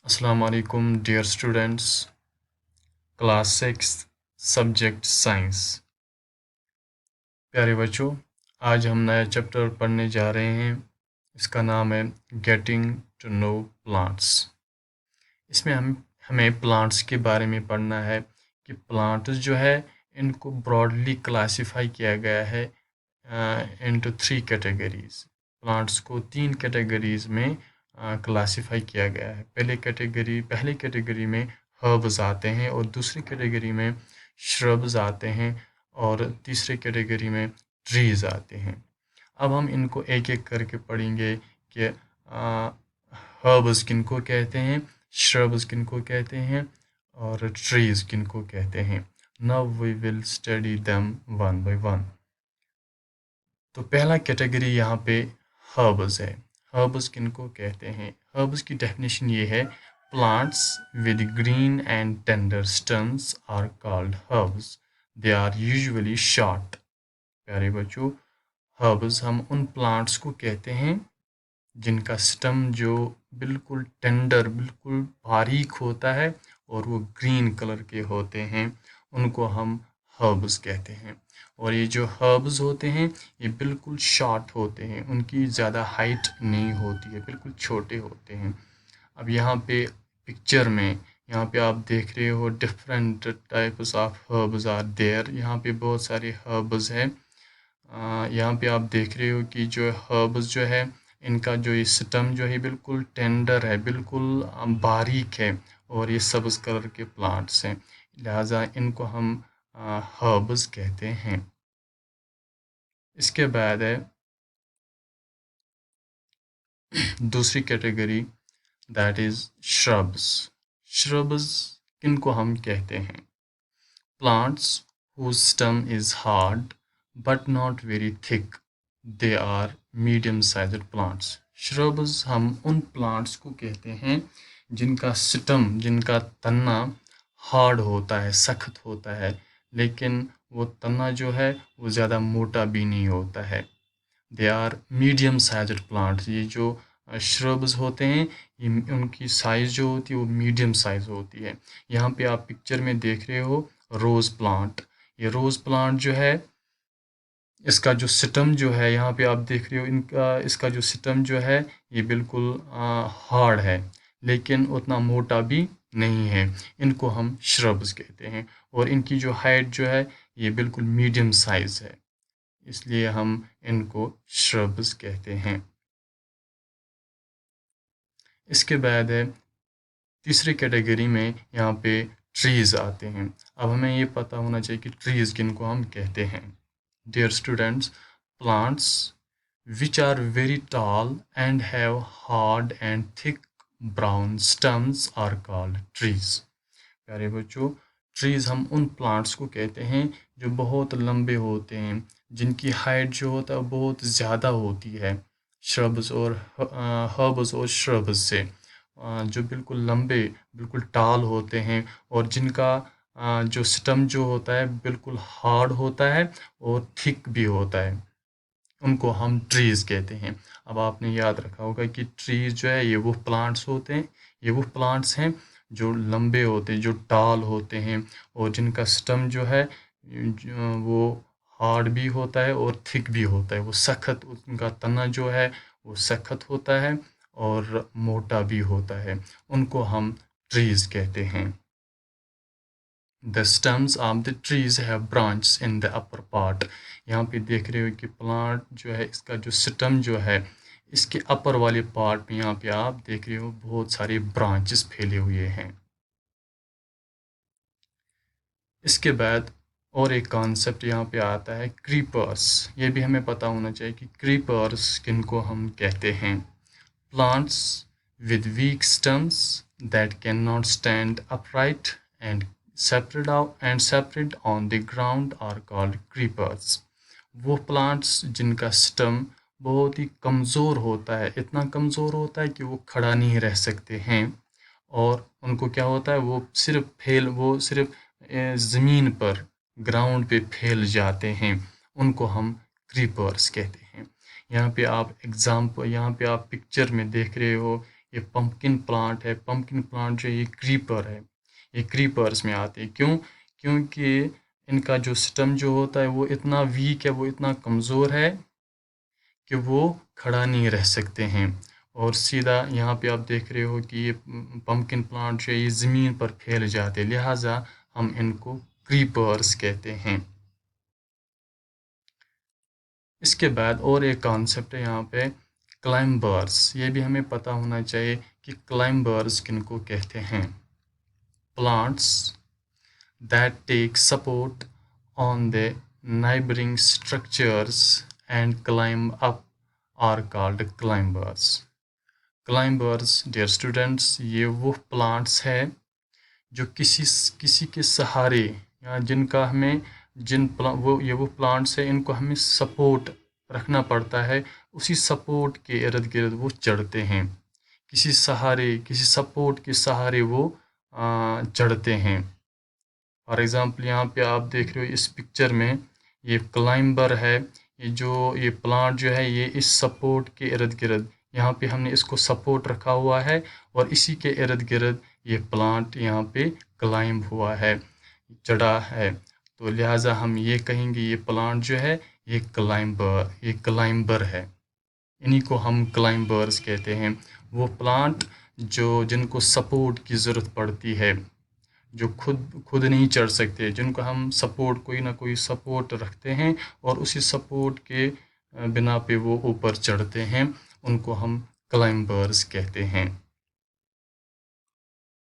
अस्सलाम वालेकुम dear students. Class 6 subject science. प्यारे बच्चों, आज हम नया चैप्टर पढ़ने जा रहे हैं। इसका नाम है गेटिंग टू नो प्लांट्स। इसमें हमें प्लांट्स के बारे में पढ़ना है कि प्लांट्स जो है इनको ब्रॉडली क्लासिफाई किया गया है इनटू 3 कैटेगरीज। प्लांट्स को 3 कैटेगरीज में क्लासिफाई किया गया है। पहले कैटेगरी में हर्ब्स आते हैं और दूसरी कैटेगरी में श्रब्स आते हैं और तीसरे कैटेगरी में ट्रीज आते हैं। अब हम इनको एक एक करके पढ़ेंगे कि हर्ब्स किनको कहते हैं, श्रब्स किनको कहते हैं और ट्रीज किनको कहते हैं। Now we will study them one by one. तो पहला कैटेगरी यहाँ पे हर्ब्स है। हर्ब्स किनको कहते हैं? हर्ब्स की डेफिनेशन ये है, plants with green and tender stems are called herbs. They are usually short. प्यारे बच्चों, हर्ब्स हम उन प्लांट्स को कहते हैं जिनका स्टेम जो बिल्कुल टेंडर, बिल्कुल बारीक होता है और वो ग्रीन कलर के होते हैं, उनको हम हर्ब्स कहते हैं। और ये जो हर्ब्स होते हैं ये बिल्कुल शॉर्ट होते हैं, उनकी ज़्यादा हाइट नहीं होती है, बिल्कुल छोटे होते हैं। अब यहाँ पे पिक्चर में यहाँ पे आप देख रहे हो different types of herbs are there. यहाँ पे बहुत सारे हर्ब्स हैं। यहाँ पे आप देख रहे हो कि जो हर्ब्स जो है इनका जो ये स्टेम जो है बिल्कुल टेंडर है, बिल्कुल बारीक है और ये सब्ज कलर के प्लांट्स हैं, लिहाजा इनको हम हर्ब्स कहते हैं। इसके बाद है दूसरी category, that is shrubs. Shrubs किनको हम कहते हैं? Plants whose stem is hard but not very thick, they are medium sized plants. shrubs हम उन प्लांट्स को कहते हैं जिनका स्टम, जिनका तन्ना हार्ड होता है, सख्त होता है, लेकिन वो तन्ना जो है वो ज़्यादा मोटा भी नहीं होता है। They are medium sized plants. ये जो श्रब्स होते हैं ये उनकी साइज़ जो होती है वो मीडियम साइज़ होती है। यहाँ पे आप पिक्चर में देख रहे हो रोज़ प्लांट। ये रोज़ प्लांट जो है इसका जो स्टेम जो है यहाँ पे आप देख रहे हो, इसका जो स्टेम जो है ये बिल्कुल हार्ड है, लेकिन उतना मोटा भी नहीं है। इनको हम श्रब्स कहते हैं और इनकी जो हाइट जो है ये बिल्कुल मीडियम साइज़ है, इसलिए हम इनको श्रब्स कहते हैं। इसके बाद है तीसरी कैटेगरी में यहाँ पे ट्रीज़ आते हैं। अब हमें ये पता होना चाहिए कि ट्रीज़ किनको हम कहते हैं। Dear students, plants which are very tall and have hard and thick brown stems are called trees. प्यारे बच्चों, ट्रीज़ हम उन प्लांट्स को कहते हैं जो बहुत लंबे होते हैं, जिनकी हाइट जो होता है बहुत ज़्यादा होती है श्रब्स और हर्ब्स और श्रब्स से, जो बिल्कुल लंबे, बिल्कुल टाल होते हैं और जिनका जो स्टम जो होता है बिल्कुल हार्ड होता है और थिक भी होता है, उनको हम ट्रीज़ कहते हैं। अब आपने याद रखा होगा कि ट्रीज़ जो है ये वो प्लांट्स होते हैं, ये वो प्लांट्स हैं जो लंबे होते हैं, जो टाल होते हैं और जिनका स्टेम जो है वो हार्ड भी होता है और थिक भी होता है, वो सख्त, उनका तना जो है वो सख्त होता है और मोटा भी होता है, उनको हम ट्रीज़ कहते हैं। The stems of the trees have branches in the upper part. यहाँ पे देख रहे हो कि प्लांट जो है इसका जो स्टेम जो है इसके अपर वाले पार्ट में यहाँ पे आप देख रहे हो बहुत सारे ब्रांचेस फैले हुए हैं। इसके बाद और एक कॉन्सेप्ट यहाँ पे आता है क्रीपर्स। ये भी हमें पता होना चाहिए कि क्रीपर्स किनको हम कहते हैं। Plants with weak stems that cannot stand upright and separate on the ground are called creepers. वो प्लांट्स जिनका स्टेम बहुत ही कमज़ोर होता है, इतना कमज़ोर होता है कि वो खड़ा नहीं रह सकते हैं और उनको क्या होता है वो सिर्फ ज़मीन पर, ग्राउंड पे फैल जाते हैं, उनको हम क्रीपर्स कहते हैं। यहाँ पे आप पिक्चर में देख रहे हो ये पम्पकिन प्लांट है। पम्पकिन प्लांट जो है ये क्रीपर है, ये क्रीपर्स में आते हैं। क्यों? क्योंकि इनका जो स्टेम जो होता है वो इतना वीक है, वो इतना कमज़ोर है कि वो खड़ा नहीं रह सकते हैं। और सीधा यहाँ पे आप देख रहे हो कि ये पम्पकिन प्लांट जो है ये ज़मीन पर फैल जाते हैं, लिहाजा हम इनको क्रीपर्स कहते हैं। इसके बाद और एक कॉन्सेप्ट है यहाँ पे, क्लाइंबर्स। ये भी हमें पता होना चाहिए कि क्लाइंबर्स किनको कहते हैं। Plants that take support on the neighboring structures and climb up are called climbers. Climbers, dear students, ये वो plants है जो किसी के सहारे या जिनका हमें ये वो प्लांट्स है, इनको हमें सपोर्ट रखना पड़ता है, उसी सपोर्ट के इर्द गिर्द वो चढ़ते हैं। किसी सपोर्ट के सहारे वो चढ़ते हैं। फॉर एग्ज़ाम्पल यहाँ पे आप देख रहे हो इस पिक्चर में ये क्लाइंबर है, ये प्लांट जो है ये इस सपोर्ट के इर्द गिर्द, यहाँ पे हमने इसको सपोर्ट रखा हुआ है और इसी के इर्द गिर्द ये प्लांट यहाँ पे क्लाइंब हुआ है, चढ़ा है। तो लिहाजा हम ये कहेंगे ये प्लांट जो है ये क्लाइंबर है। इन्हीं को हम क्लाइंबर्स कहते हैं। वो प्लांट जिनको सपोर्ट की ज़रूरत पड़ती है, जो खुद नहीं चढ़ सकते, जिनको हम कोई ना कोई सपोर्ट रखते हैं और उसी सपोर्ट के बिना पे वो ऊपर चढ़ते हैं, उनको हम क्लाइंबर्स कहते हैं।